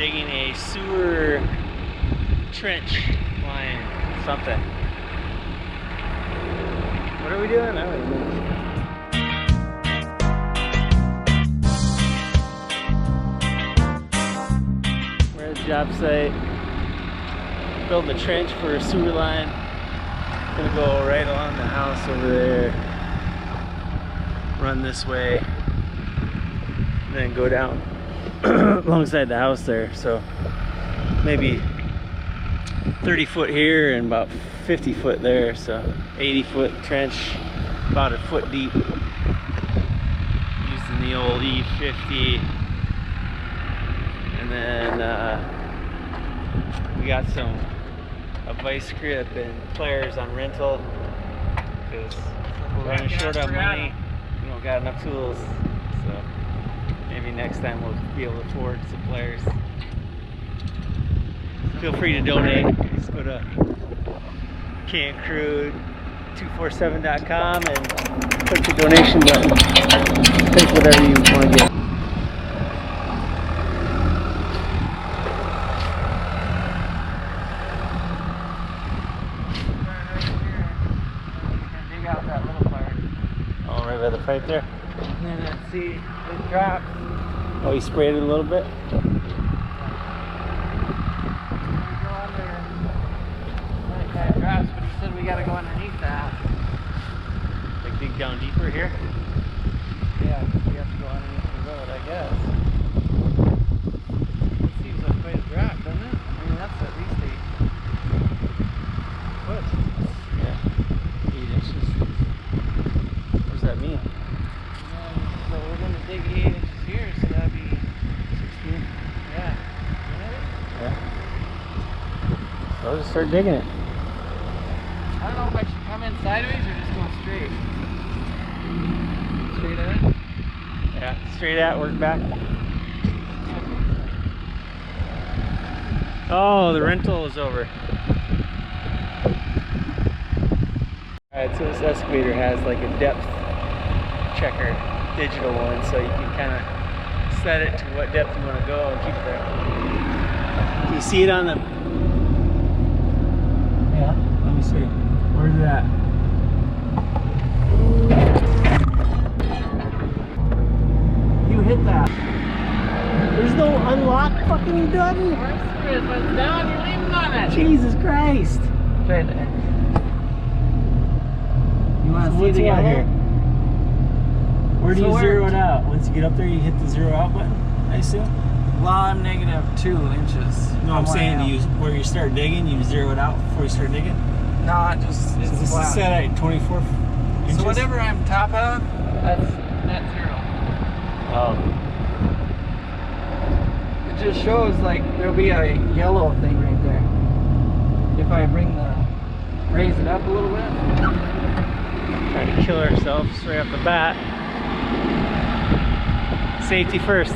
digging a sewer trench line, something. What are we doing? I don't know. We're at the job site, building a trench for a sewer line. Gonna go right along the house over there, run this way, and then go down alongside the house there. So maybe 30 foot here and about 50 foot there, so 80 foot trench, about a foot deep, using the old E50. And then we got a vice grip and pliers on rental because we're running short on money. We don't got enough tools, so maybe next time we'll be able to afford some pliers. Feel free to donate. Just go to cancrew247.com and click the donation button. Take whatever you want to get. Dig out that little plier. Oh, right by the pipe there? And then let's see, it drops. Oh, you sprayed it a little bit? Drops, but he said we gotta go underneath that. Like dig down deeper here? Yeah, we have to go underneath the road, I guess. It seems like quite a drop, doesn't it? I mean, that's at least 8 foot. Yeah, 8 inches. What does that mean? So we're gonna dig 8 inches here, so that'd be 16. Yeah. Yeah. So I'll just start digging it. I don't know if I should come in sideways or just go straight. Straight at? Yeah, straight at, work back. Oh, the rental is over. Alright, so this excavator has like a depth checker, digital one, so you can kind of set it to what depth you want to go and keep it there. Can you see it on the... Yeah, let me see. Where's that? You hit that. There's no unlock fucking button. If it's down, you're leaving on it. Jesus Christ. Try that. You want to see it again here? Where do you zero it out? Once you get up there, you hit the zero out button, I assume? Well, I'm -2 inches. No, I'm saying where you start digging, you zero it out before you start digging? No, it's so this is set at 24 inches? So whatever I'm top of, that's net zero. Oh. It just shows like there'll be a yellow thing right there. If I raise it up a little bit. Trying to kill ourselves right off the bat. Safety first.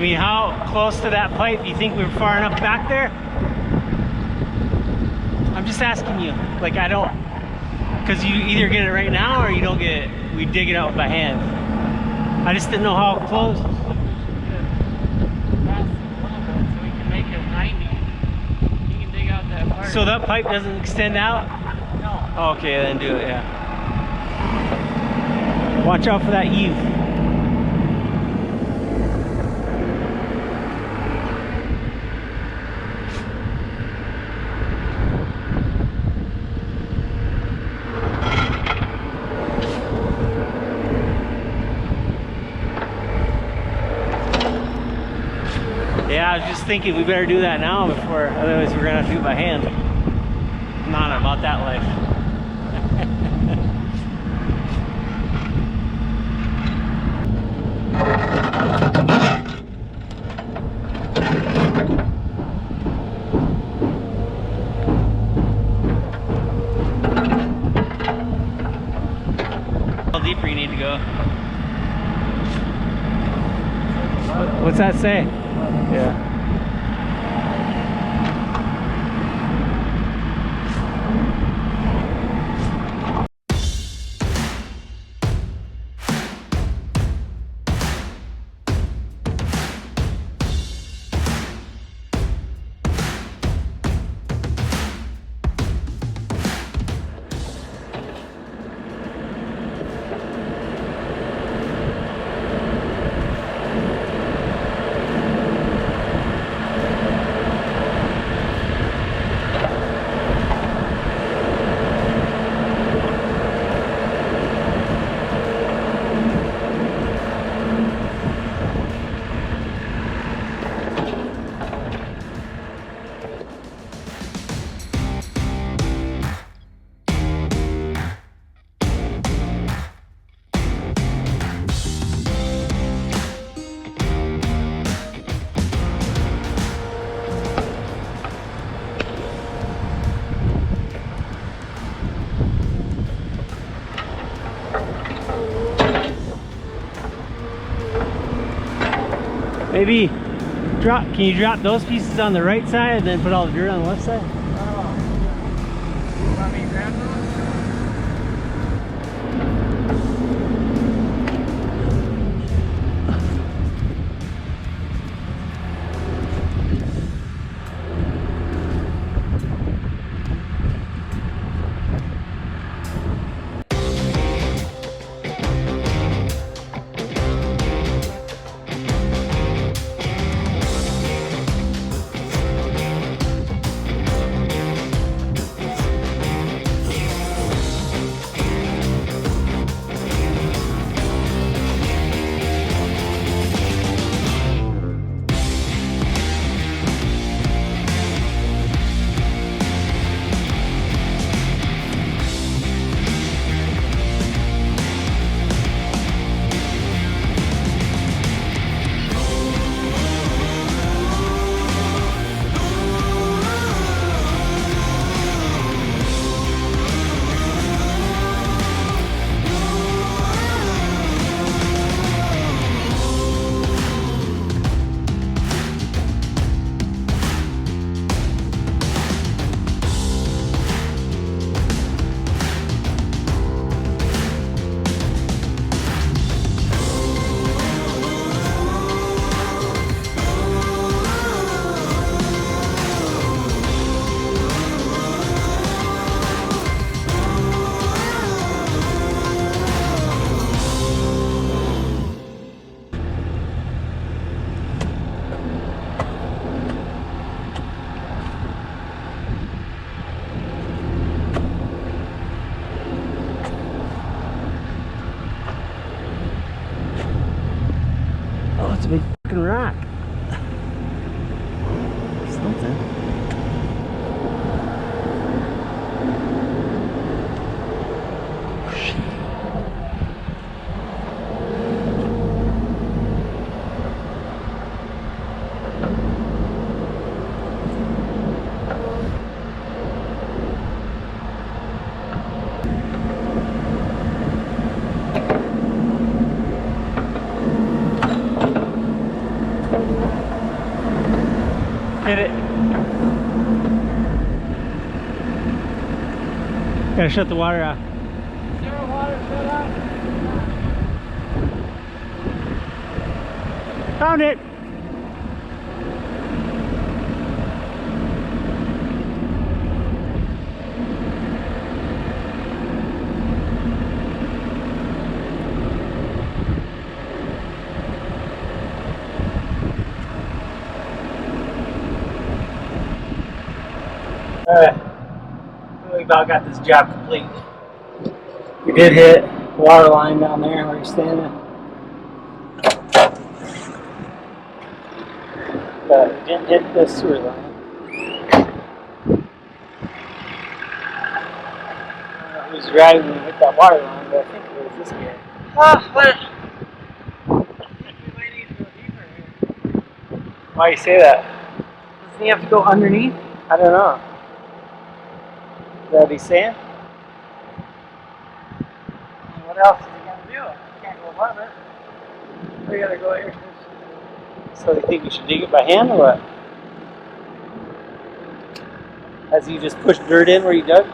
mean, how close to that pipe do you think we were far enough back there? I'm just asking you. Like, I don't, because you either get it right now or you don't get it. We dig it out by hand. I just didn't know how close. So we can make it 90. You can dig out that part. So that pipe doesn't extend out? No. Oh, okay, then do it, yeah. Watch out for that eave. Yeah, I was just thinking we better do that now before, otherwise we're gonna have to do it by hand. I'm not about that life. How deeper you need to go? What's that say? Yeah. Maybe can you drop those pieces on the right side and then put all the dirt on the left side? You want me to grab those? It's a big fucking rock. Something. hit it. Gotta shut the water off. Zero water shut off. Found it. We about got this job complete. We did hit the water line down there where you're standing. But we didn't hit the sewer line. Who's driving when we hit that water line, but I think it was this guy. Ah, what? Why you say that? Doesn't he have to go underneath? I don't know. Is that what he's saying? What else is he gonna do? He can't go above it. We gotta go here. So you think we should dig it by hand or what? Has he just pushed dirt in where he dug?